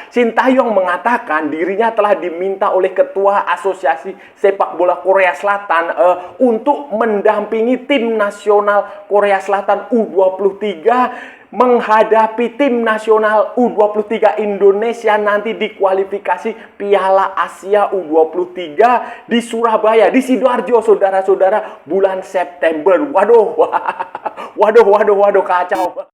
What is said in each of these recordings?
Sintayong mengatakan dirinya telah diminta oleh Ketua Asosiasi Sepak Bola Korea Selatan untuk mendampingi tim nasional Korea Selatan U23 menghadapi tim nasional U23 Indonesia nanti di kualifikasi Piala Asia U23 di Surabaya, di Sidoarjo, saudara-saudara, bulan September. Waduh, kacau.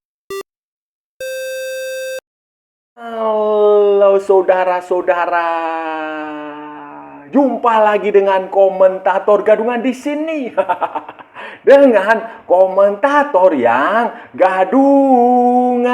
Halo saudara-saudara, jumpa lagi dengan komentator gadungan di sini. Dengan komentator yang gadungan.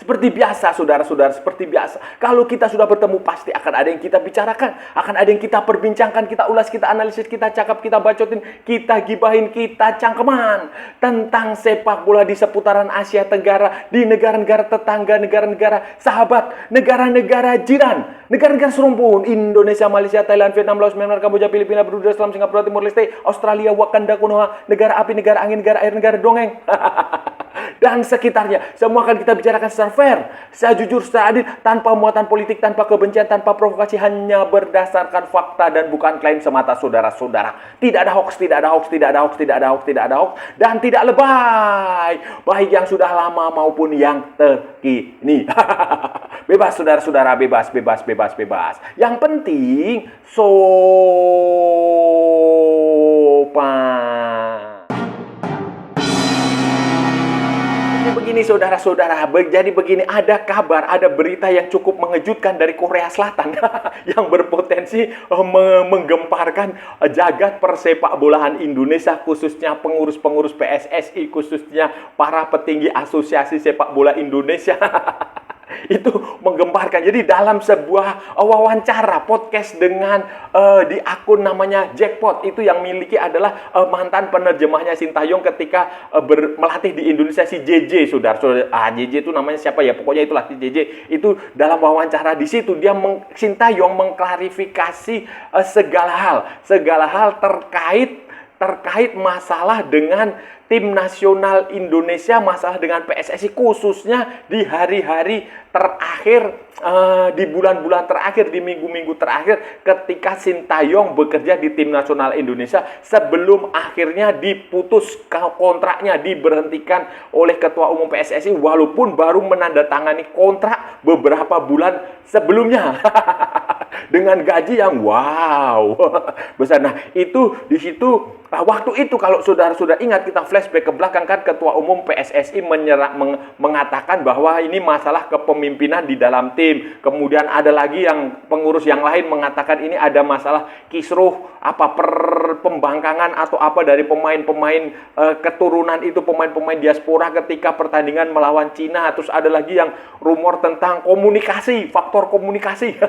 Seperti biasa, saudara-saudara, seperti biasa. Kalau kita sudah bertemu, pasti akan ada yang kita bicarakan. Akan ada yang kita perbincangkan, kita ulas, kita analisis, kita cakap, kita bacotin, kita gibahin, kita cangkeman. Tentang sepak bola di seputaran Asia Tenggara, di negara-negara tetangga, negara-negara sahabat, negara-negara jiran, negara-negara serumpun. Indonesia, Malaysia, Thailand, Vietnam, Laos, Myanmar, Kamboja, Filipina, Brunei, Darussalam, Singapura, Timor Leste, Australia, Wakanda, Konoha, negara api, negara angin, negara air, negara dongeng. Dan sekitarnya. Semua akan kita bicarakan secara fair, secara jujur, secara adil, tanpa muatan politik, tanpa kebencian, tanpa provokasi, hanya berdasarkan fakta dan bukan klaim semata, saudara-saudara. Tidak ada hoax, tidak ada hoax, tidak ada hoax, tidak ada hoax, tidak ada hoax, dan tidak lebay. Baik yang sudah lama maupun yang terkini. Bebas, saudara-saudara, bebas. Yang penting, sopan. Begini saudara-saudara, jadi begini, ada kabar, ada berita yang cukup mengejutkan dari Korea Selatan yang berpotensi menggemparkan jagat persepak bolaan Indonesia, khususnya pengurus-pengurus PSSI, khususnya para petinggi Asosiasi Sepak Bola Indonesia. Itu menggemparkan. Jadi dalam sebuah wawancara podcast dengan di akun namanya Jackpot, itu yang miliki adalah mantan penerjemahnya Sintayong ketika melatih di Indonesia, si JJ, saudara. JJ itu namanya siapa ya? Pokoknya itulah si JJ. Itu dalam wawancara di situ dia Sintayong mengklarifikasi segala hal terkait masalah dengan tim nasional Indonesia, masalah dengan PSSI, khususnya di hari-hari terakhir, di bulan-bulan terakhir, di minggu-minggu terakhir, ketika Sintayong bekerja di tim nasional Indonesia sebelum akhirnya diputus kontraknya, diberhentikan oleh Ketua Umum PSSI, walaupun baru menandatangani kontrak beberapa bulan sebelumnya. Dengan gaji yang wow besar. Nah, itu di situ waktu itu, kalau saudara-saudara ingat, kita flashback ke belakang kan, Ketua Umum PSSI mengatakan bahwa ini masalah kepemimpinan di dalam tim. Kemudian ada lagi yang pengurus yang lain mengatakan ini ada masalah kisruh, pembangkangan atau apa dari pemain-pemain keturunan itu, pemain-pemain diaspora ketika pertandingan melawan Cina. Terus ada lagi yang rumor tentang komunikasi, faktor komunikasi.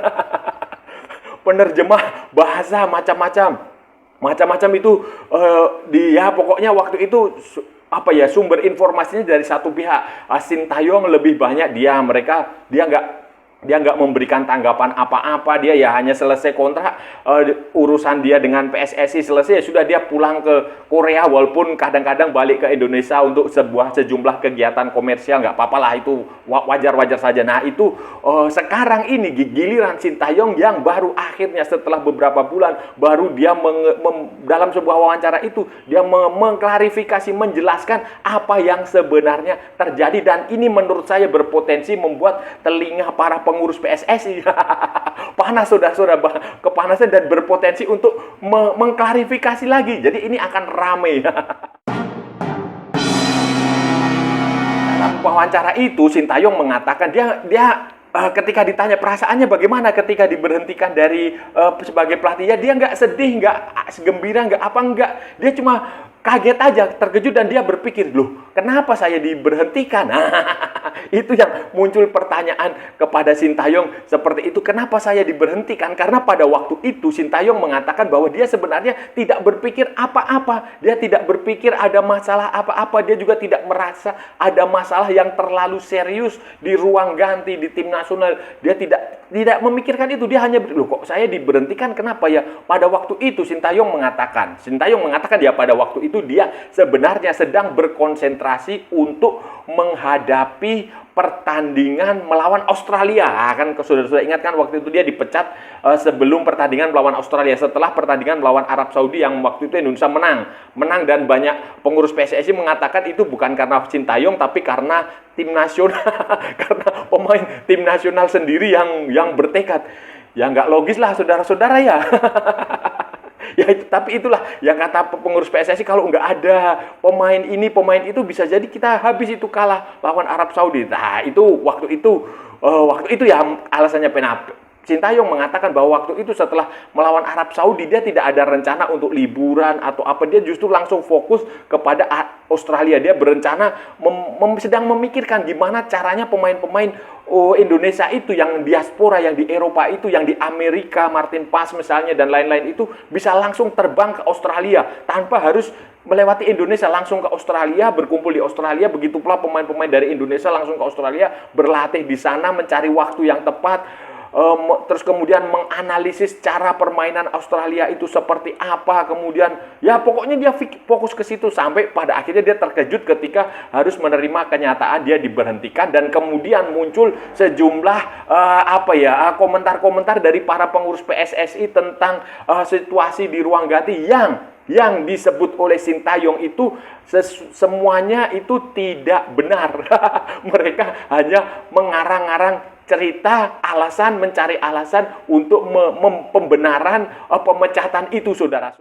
Penerjemah bahasa macam-macam itu dia pokoknya waktu itu sumber informasinya dari satu pihak. Sintayong lebih banyak dia nggak memberikan tanggapan apa-apa. Dia ya hanya selesai kontrak, urusan dia dengan PSSI selesai, ya sudah, dia pulang ke Korea, walaupun kadang-kadang balik ke Indonesia untuk sejumlah kegiatan komersial, nggak apa-apa lah, itu wajar-wajar saja. Nah, itu sekarang ini giliran Sintayong yang baru akhirnya setelah beberapa bulan baru dia dalam sebuah wawancara itu dia mengklarifikasi, menjelaskan apa yang sebenarnya terjadi, dan ini menurut saya berpotensi membuat telinga para pengurus PSSI panas, saudara-saudara, kepanasan, dan berpotensi untuk mengklarifikasi lagi. Jadi ini akan ramai. Dalam wawancara itu Sintayong mengatakan dia ketika ditanya perasaannya bagaimana ketika diberhentikan dari sebagai pelatih, ya dia nggak sedih, nggak gembira, nggak. Dia cuma kaget aja, terkejut, dan dia berpikir, loh, kenapa saya diberhentikan? Itu yang muncul pertanyaan kepada Sintayong seperti itu. Kenapa saya diberhentikan? Karena pada waktu itu Sintayong mengatakan bahwa dia sebenarnya tidak berpikir apa-apa. Dia tidak berpikir ada masalah apa-apa. Dia juga tidak merasa ada masalah yang terlalu serius di ruang ganti di tim nasional. Dia tidak memikirkan itu. Dia hanya, loh kok saya diberhentikan, kenapa ya? Pada waktu itu Sintayong mengatakan ya pada waktu itu dia sebenarnya sedang berkonsentrasi untuk menghadapi pertandingan melawan Australia. Kan saudara-saudara ingat kan waktu itu dia dipecat sebelum pertandingan melawan Australia, setelah pertandingan melawan Arab Saudi yang waktu itu Indonesia menang, dan banyak pengurus PSSI mengatakan itu bukan karena Sintayong tapi karena tim nasional karena pemain tim nasional sendiri yang bertekad. Ya nggak logis lah saudara-saudara ya. Ya itu, tapi itulah yang kata pengurus PSSI, kalau nggak ada pemain ini, pemain itu, bisa jadi kita habis itu kalah lawan Arab Saudi. Nah, itu waktu itu ya alasannya Sintayong mengatakan bahwa waktu itu setelah melawan Arab Saudi dia tidak ada rencana untuk liburan atau apa, dia justru langsung fokus kepada Australia. Dia berencana sedang memikirkan gimana caranya pemain-pemain Indonesia itu yang diaspora, yang di Eropa itu, yang di Amerika, Martin Paes misalnya dan lain-lain itu bisa langsung terbang ke Australia tanpa harus melewati Indonesia, langsung ke Australia, berkumpul di Australia. Begitu pula pemain-pemain dari Indonesia langsung ke Australia, berlatih di sana, mencari waktu yang tepat. Terus kemudian menganalisis cara permainan Australia itu seperti apa, kemudian ya pokoknya dia fokus ke situ sampai pada akhirnya dia terkejut ketika harus menerima kenyataan dia diberhentikan. Dan kemudian muncul sejumlah komentar-komentar dari para pengurus PSSI tentang situasi di ruang ganti yang disebut oleh Sintayong itu semuanya itu tidak benar. Mereka hanya mengarang-arang cerita, mencari alasan untuk pembenaran pemecatan itu, saudara.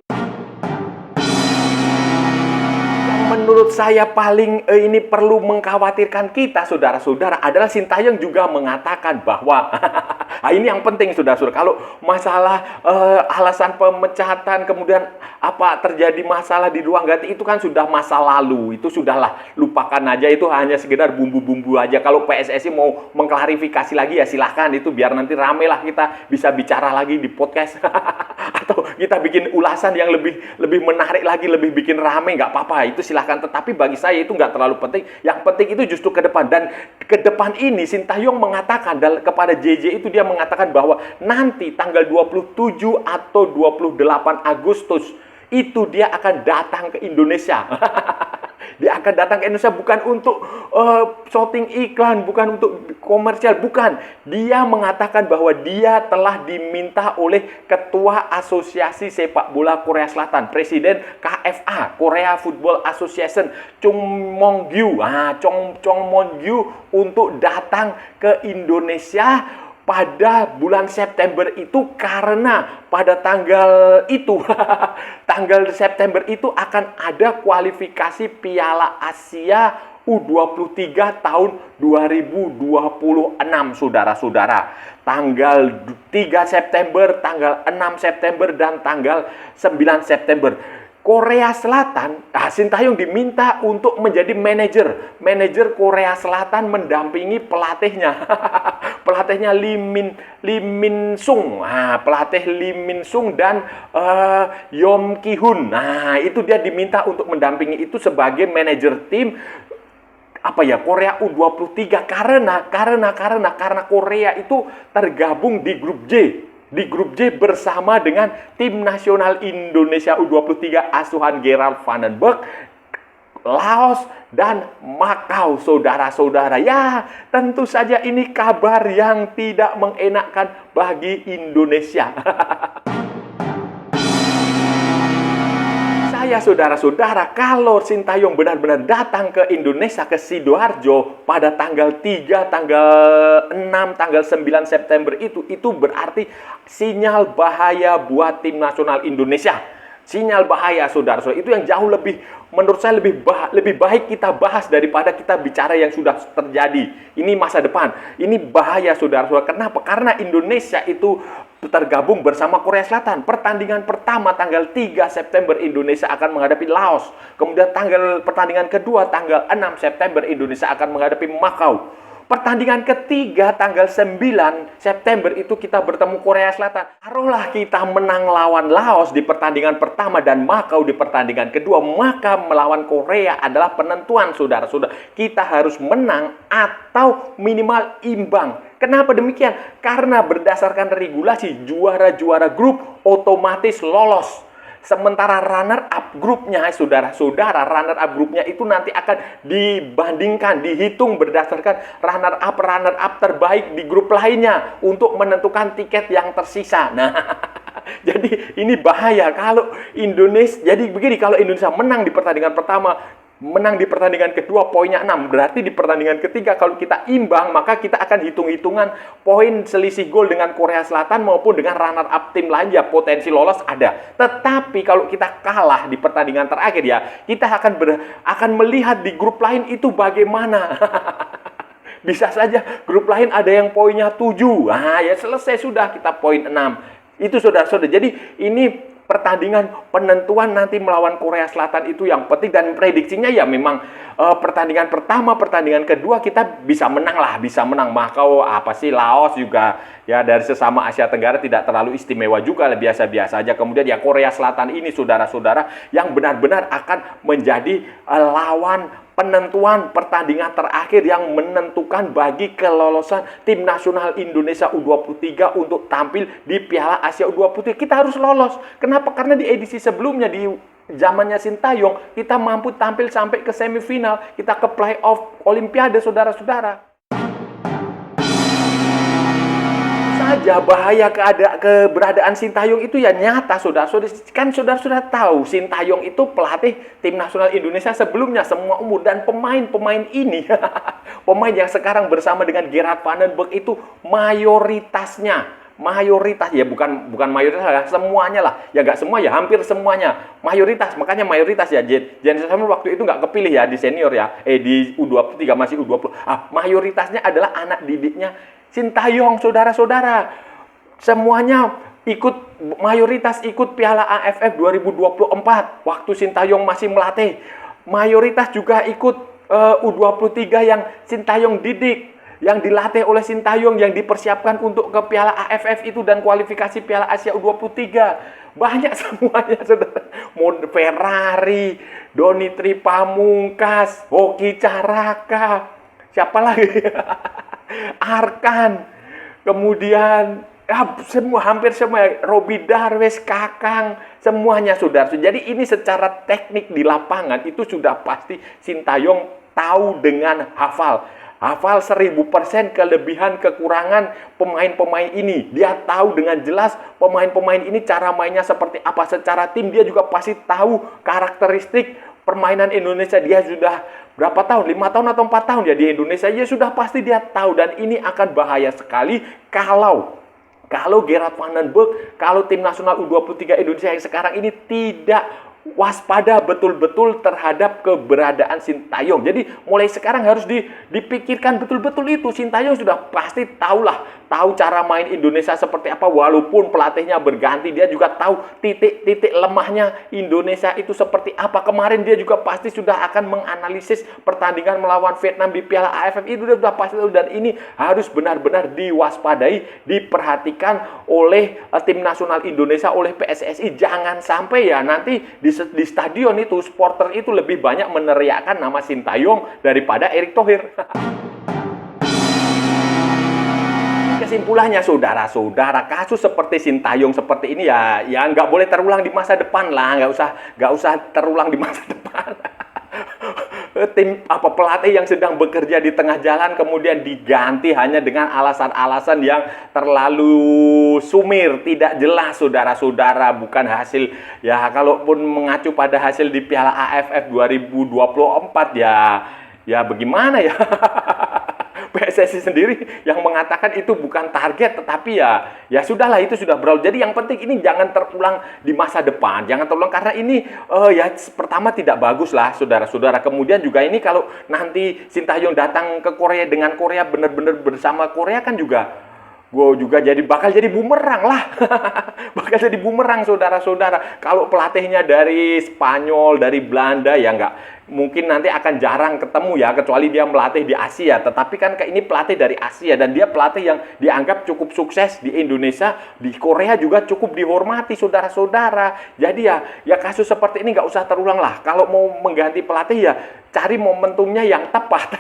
Menurut saya paling ini perlu mengkhawatirkan kita, saudara-saudara, adalah Sintayong juga mengatakan bahwa ini yang penting, saudara-saudara. Kalau masalah alasan pemecatan, kemudian terjadi masalah di ruang ganti, itu kan sudah masa lalu. Itu sudahlah, lupakan aja, itu hanya sekedar bumbu-bumbu aja. Kalau PSSI mau mengklarifikasi lagi ya silahkan, itu biar nanti rame lah, kita bisa bicara lagi di podcast atau kita bikin ulasan yang lebih menarik lagi, lebih bikin rame, nggak apa-apa, itu silahkan. Tetapi bagi saya itu nggak terlalu penting. Yang penting itu justru ke depan. Dan ke depan ini Sintayong mengatakan kepada JJ itu, dia mengatakan bahwa nanti tanggal 27 atau 28 Agustus itu dia akan datang ke Indonesia. Dia akan datang ke Indonesia bukan untuk shooting iklan, bukan untuk komersial, bukan. Dia mengatakan bahwa dia telah diminta oleh Ketua Asosiasi Sepak Bola Korea Selatan, Presiden KFA, Korea Football Association, Chung Mong-gyu untuk datang ke Indonesia pada bulan September itu, karena pada tanggal itu tanggal September itu akan ada kualifikasi Piala Asia U23 tahun 2026, saudara-saudara. Tanggal 3 September, tanggal 6 September, dan tanggal 9 September. Korea Selatan, Sintayong diminta untuk menjadi manajer Korea Selatan, mendampingi pelatihnya. Pelatihnya Lee Min Sung. Pelatih Lee Min Sung dan Yom Ki Hun. Itu dia diminta untuk mendampingi itu sebagai manajer tim Korea U23, karena Korea itu tergabung di grup J. Di grup J bersama dengan tim nasional Indonesia U23 asuhan Gerard van den Berg, Laos, dan Makau, saudara-saudara. Ya, tentu saja ini kabar yang tidak mengenakkan bagi Indonesia. Saya, saudara-saudara, kalau Sintayong benar-benar datang ke Indonesia, ke Sidoarjo pada tanggal 3, tanggal 6, tanggal 9 September itu berarti sinyal bahaya buat tim nasional Indonesia. Sinyal bahaya, saudara-saudara. Itu yang jauh lebih, menurut saya lebih baik kita bahas daripada kita bicara yang sudah terjadi. Ini masa depan. Ini bahaya, saudara-saudara. Kenapa? Karena Indonesia itu tergabung bersama Korea Selatan. Pertandingan pertama tanggal 3 September Indonesia akan menghadapi Laos. Kemudian pertandingan kedua tanggal 6 September Indonesia akan menghadapi Makau. Pertandingan ketiga tanggal 9 September itu kita bertemu Korea Selatan. Taruhlah kita menang lawan Laos di pertandingan pertama dan Makau di pertandingan kedua, maka melawan Korea adalah penentuan, saudara-saudara. Kita harus menang atau minimal imbang. Kenapa demikian? Karena berdasarkan regulasi, juara-juara grup otomatis lolos. Sementara runner up grupnya, saudara-saudara, runner up grupnya itu nanti akan dibandingkan, dihitung berdasarkan runner up terbaik di grup lainnya untuk menentukan tiket yang tersisa. Nah, jadi ini bahaya kalau Indonesia. Jadi begini, kalau Indonesia menang di pertandingan pertama, menang di pertandingan kedua, poinnya 6. Berarti di pertandingan ketiga kalau kita imbang, maka kita akan hitung-hitungan poin selisih gol dengan Korea Selatan maupun dengan runner up tim lain, ya potensi lolos ada. Tetapi kalau kita kalah di pertandingan terakhir, ya kita akan melihat di grup lain itu bagaimana. Bisa saja grup lain ada yang poinnya 7. Nah, ya selesai sudah, kita poin 6. Itu saudara-saudara. Jadi ini pertandingan penentuan nanti melawan Korea Selatan itu yang penting, dan prediksinya ya memang pertandingan pertama, pertandingan kedua kita bisa menang lah, bisa menang. Makau Laos juga ya dari sesama Asia Tenggara tidak terlalu istimewa juga, biasa-biasa aja. Kemudian ya Korea Selatan ini saudara-saudara yang benar-benar akan menjadi lawan penentuan pertandingan terakhir yang menentukan bagi kelolosan tim nasional Indonesia U23 untuk tampil di Piala Asia U23. Kita harus lolos. Kenapa? Karena di edisi sebelumnya, di zamannya Sintayong, kita mampu tampil sampai ke semifinal, kita ke playoff Olimpiade, saudara-saudara. Saja bahaya keberadaan Sintayong itu ya nyata, saudara-saudara. Kan saudara-saudara tahu Sintayong itu pelatih tim nasional Indonesia sebelumnya, semua umur, dan pemain-pemain ini pemain yang sekarang bersama dengan Gerard van den Berg itu mayoritas ya, bukan mayoritas ya, semuanya lah ya, nggak semua ya, hampir semuanya mayoritas. Makanya mayoritas ya, Jens Lehmann waktu itu nggak kepilih ya di senior ya, di U23 masih U20. Mayoritasnya adalah anak didiknya Sintayong, saudara-saudara. Semuanya mayoritas ikut Piala AFF 2024 waktu Sintayong masih melatih. Mayoritas juga ikut U23 yang Sintayong didik, yang dilatih oleh Sintayong, yang dipersiapkan untuk ke Piala AFF itu dan kualifikasi Piala Asia U23. Banyak semuanya, saudara. Ferrari, Donny Pamungkas, Hoki Caraka, siapa lagi? Arkan, kemudian hampir semua, Robi Darwis, Kakang, semuanya, saudara. Jadi ini secara teknik di lapangan itu sudah pasti Sintayong tahu dengan hafal 1000% kelebihan kekurangan pemain-pemain ini. Dia tahu dengan jelas pemain-pemain ini cara mainnya seperti apa. Secara tim dia juga pasti tahu karakteristik permainan Indonesia. Dia sudah berapa tahun? 5 tahun atau 4 tahun ya di Indonesia. Ya sudah pasti dia tahu, dan ini akan bahaya sekali kalau Gerard van den Berg, kalau tim nasional U23 Indonesia yang sekarang ini tidak waspada betul-betul terhadap keberadaan Sintayong. Jadi mulai sekarang harus dipikirkan betul-betul itu. Sintayong sudah pasti tahu cara main Indonesia seperti apa, walaupun pelatihnya berganti, dia juga tahu titik-titik lemahnya Indonesia itu seperti apa. Kemarin dia juga pasti sudah akan menganalisis pertandingan melawan Vietnam di Piala AFF itu, sudah pasti tahu, dan ini harus benar-benar diwaspadai, diperhatikan oleh tim nasional Indonesia, oleh PSSI. Jangan sampai ya nanti di stadion itu supporter itu lebih banyak meneriakkan nama Sintayong daripada Erick Thohir. Kesimpulannya, saudara-saudara, kasus seperti Sintayong seperti ini ya nggak boleh terulang di masa depan lah, nggak usah terulang di masa depan. Pelatih yang sedang bekerja di tengah jalan kemudian diganti hanya dengan alasan-alasan yang terlalu sumir, tidak jelas, saudara-saudara, bukan hasil ya, kalaupun mengacu pada hasil di Piala AFF 2024 ya bagaimana ya. PSSI sendiri yang mengatakan itu bukan target, tetapi ya sudahlah, itu sudah berlalu. Jadi yang penting ini jangan terulang di masa depan, jangan terulang, karena ini ya pertama tidak bagus lah, saudara-saudara. Kemudian juga ini kalau nanti Sintayong datang ke Korea dengan Korea benar-benar bersama Korea kan juga gue juga bakal jadi bumerang lah. Bakal jadi bumerang, saudara-saudara. Kalau pelatihnya dari Spanyol, dari Belanda, ya nggak mungkin nanti akan jarang ketemu ya, kecuali dia melatih di Asia. Tetapi kan ini pelatih dari Asia, dan dia pelatih yang dianggap cukup sukses di Indonesia, di Korea juga cukup dihormati, saudara-saudara. Jadi ya kasus seperti ini nggak usah terulang lah. Kalau mau mengganti pelatih ya cari momentumnya yang tepat.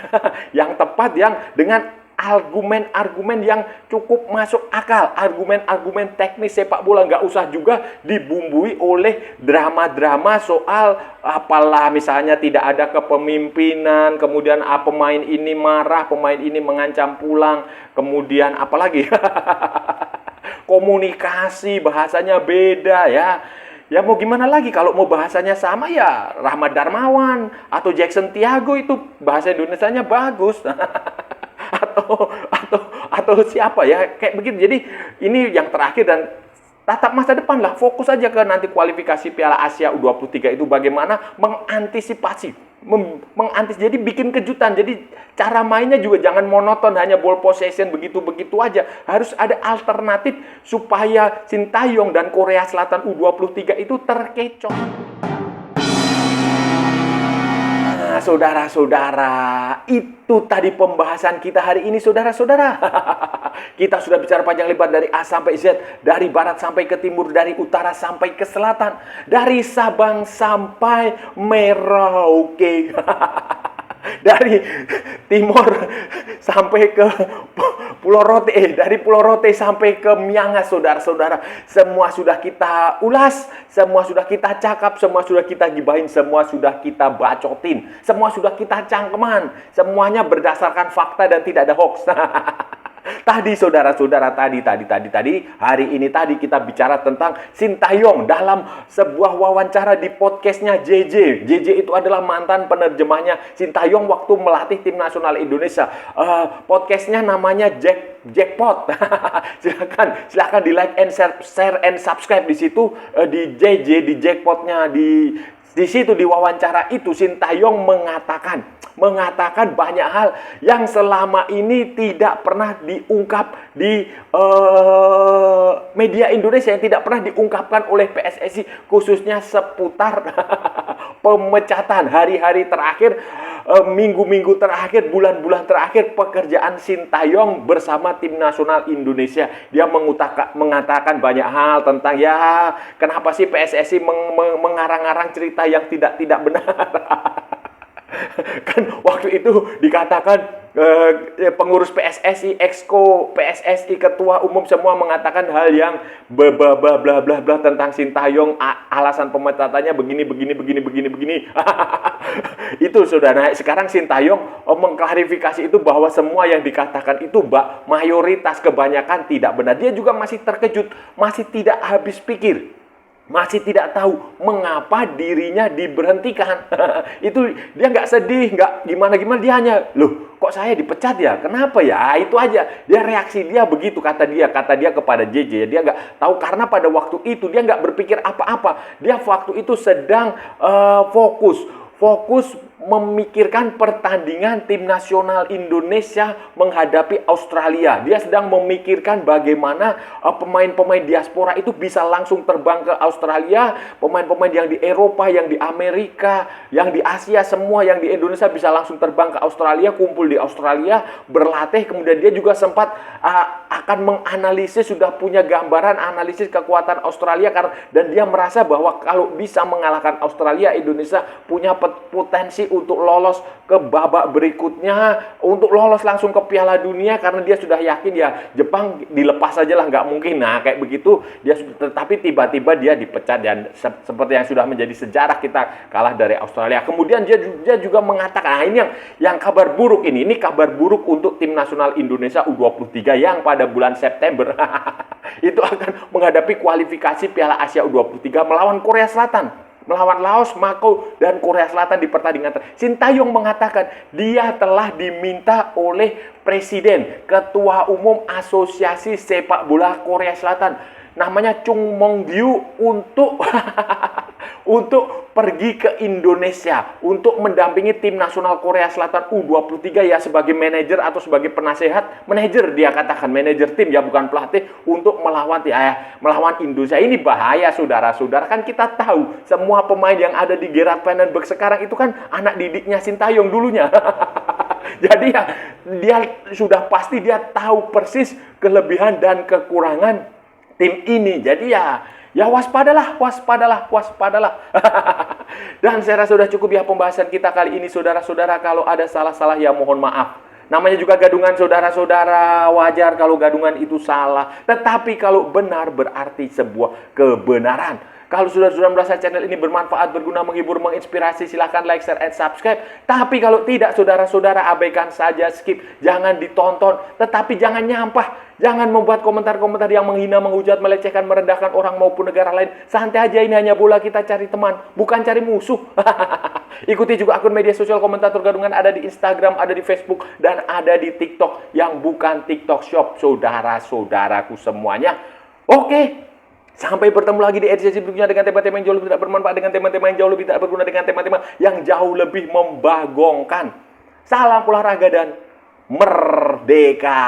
Yang tepat, yang dengan argumen-argumen yang cukup masuk akal, argumen-argumen teknis sepak bola, nggak usah juga dibumbui oleh drama-drama soal apalah, misalnya tidak ada kepemimpinan, kemudian pemain ini marah, pemain ini mengancam pulang, kemudian apalagi komunikasi bahasanya beda ya. Ya mau gimana lagi, kalau mau bahasanya sama ya Rahmat Darmawan atau Jackson Tiago, itu bahasa Indonesianya bagus. atau siapa ya, kayak begitu. Jadi ini yang terakhir dan tatap masa depan lah, fokus aja ke nanti kualifikasi Piala Asia U23 itu bagaimana mengantisipasi, jadi bikin kejutan. Jadi cara mainnya juga jangan monoton hanya ball possession begitu-begitu aja, harus ada alternatif supaya Sintayong dan Korea Selatan U23 itu terkecoh. Nah, saudara-saudara, itu tadi pembahasan kita hari ini, saudara-saudara. Kita sudah bicara panjang lebar dari A sampai Z, dari barat sampai ke timur, dari utara sampai ke selatan, dari Sabang sampai Merauke. Dari timur sampai ke Pulau Rote, dari Pulau Rote sampai ke Miangas, saudara-saudara. Semua sudah kita ulas, semua sudah kita cakap, semua sudah kita gibahin, semua sudah kita bacotin, semua sudah kita cangkeman. Semuanya berdasarkan fakta dan tidak ada hoax. Tadi saudara-saudara, tadi hari ini kita bicara tentang Sintayong dalam sebuah wawancara di podcastnya JJ. JJ itu adalah mantan penerjemahnya Sintayong waktu melatih tim nasional Indonesia. Podcastnya namanya Jackpot. silakan di like and share and subscribe di situ, di JJ, di Jackpotnya, di situ di wawancara itu Sintayong mengatakan banyak hal yang selama ini tidak pernah diungkap di media Indonesia, yang tidak pernah diungkapkan oleh PSSI, khususnya seputar pemecatan hari-hari terakhir, minggu-minggu terakhir, bulan-bulan terakhir pekerjaan Sintayong bersama tim nasional Indonesia. Dia mengatakan banyak hal tentang ya kenapa sih PSSI mengarang-arang cerita yang tidak benar. Kan waktu itu dikatakan pengurus PSSI, exco PSSI, ketua umum semua mengatakan hal yang bla bla bla tentang Sintayong, alasan pemecataannya begini. Itu saudara. Sekarang Sintayong mengklarifikasi itu bahwa semua yang dikatakan itu mayoritas, kebanyakan tidak benar. Dia juga masih terkejut, masih tidak habis pikir, masih tidak tahu mengapa dirinya diberhentikan. Itu dia nggak sedih, nggak gimana, dia hanya, loh kok saya dipecat ya, kenapa ya, itu aja. Dia reaksi dia begitu, kata dia kepada JJ. Dia nggak tahu karena pada waktu itu dia nggak berpikir apa-apa. Dia waktu itu sedang fokus memikirkan pertandingan tim nasional Indonesia menghadapi Australia. Dia sedang memikirkan bagaimana pemain-pemain diaspora itu bisa langsung terbang ke Australia, pemain-pemain yang di Eropa, yang di Amerika, yang di Asia, semua yang di Indonesia bisa langsung terbang ke Australia, kumpul di Australia, berlatih. Kemudian dia juga sempat akan menganalisis, sudah punya gambaran analisis kekuatan Australia, dan dia merasa bahwa kalau bisa mengalahkan Australia, Indonesia punya potensi untuk lolos ke babak berikutnya, untuk lolos langsung ke Piala Dunia, karena dia sudah yakin ya Jepang dilepas saja lah, nggak mungkin. Nah kayak begitu dia, tetapi tiba-tiba dia dipecat, dan seperti yang sudah menjadi sejarah, kita kalah dari Australia. Kemudian dia juga mengatakan, nah ini yang kabar buruk ini kabar buruk untuk tim nasional Indonesia U23 yang pada bulan September itu akan menghadapi kualifikasi Piala Asia U23 melawan Korea Selatan, melawan Laos, Makau, dan Korea Selatan di pertandingan. Sintayong mengatakan dia telah diminta oleh Presiden, Ketua Umum Asosiasi Sepak Bola Korea Selatan, namanya Chung Mong-gyu, untuk untuk pergi ke Indonesia untuk mendampingi tim nasional Korea Selatan U23 ya sebagai manajer atau sebagai penasehat. Manajer dia katakan, manajer tim ya bukan pelatih, untuk melawan Indonesia. Ini bahaya saudara-saudara, kan kita tahu semua pemain yang ada di Gerard Vandenberg sekarang itu kan anak didiknya Sintayong dulunya. Jadi ya dia sudah pasti dia tahu persis kelebihan dan kekurangan tim ini. Jadi ya waspadalah. Dan saya rasa sudah cukup ya pembahasan kita kali ini saudara-saudara. Kalau ada salah-salah ya mohon maaf. Namanya juga gadungan saudara-saudara, wajar kalau gadungan itu salah. Tetapi kalau benar berarti sebuah kebenaran. Kalau saudara-saudara merasa channel ini bermanfaat, berguna, menghibur, menginspirasi, silahkan like, share, and subscribe. Tapi kalau tidak, saudara-saudara abaikan saja, skip. Jangan ditonton, tetapi jangan nyampah. Jangan membuat komentar-komentar yang menghina, menghujat, melecehkan, merendahkan orang maupun negara lain. Santai aja, ini hanya bola, kita cari teman, bukan cari musuh. Ikuti juga akun media sosial Komentator Gadungan, ada di Instagram, ada di Facebook, dan ada di TikTok yang bukan TikTok Shop, saudara-saudaraku semuanya. Oke. Sampai bertemu lagi di edisi berikutnya dengan tema-tema yang jauh lebih tidak bermanfaat, dengan tema-tema yang jauh lebih tidak berguna, dengan tema-tema yang jauh lebih membagongkan. Salam olahraga dan merdeka.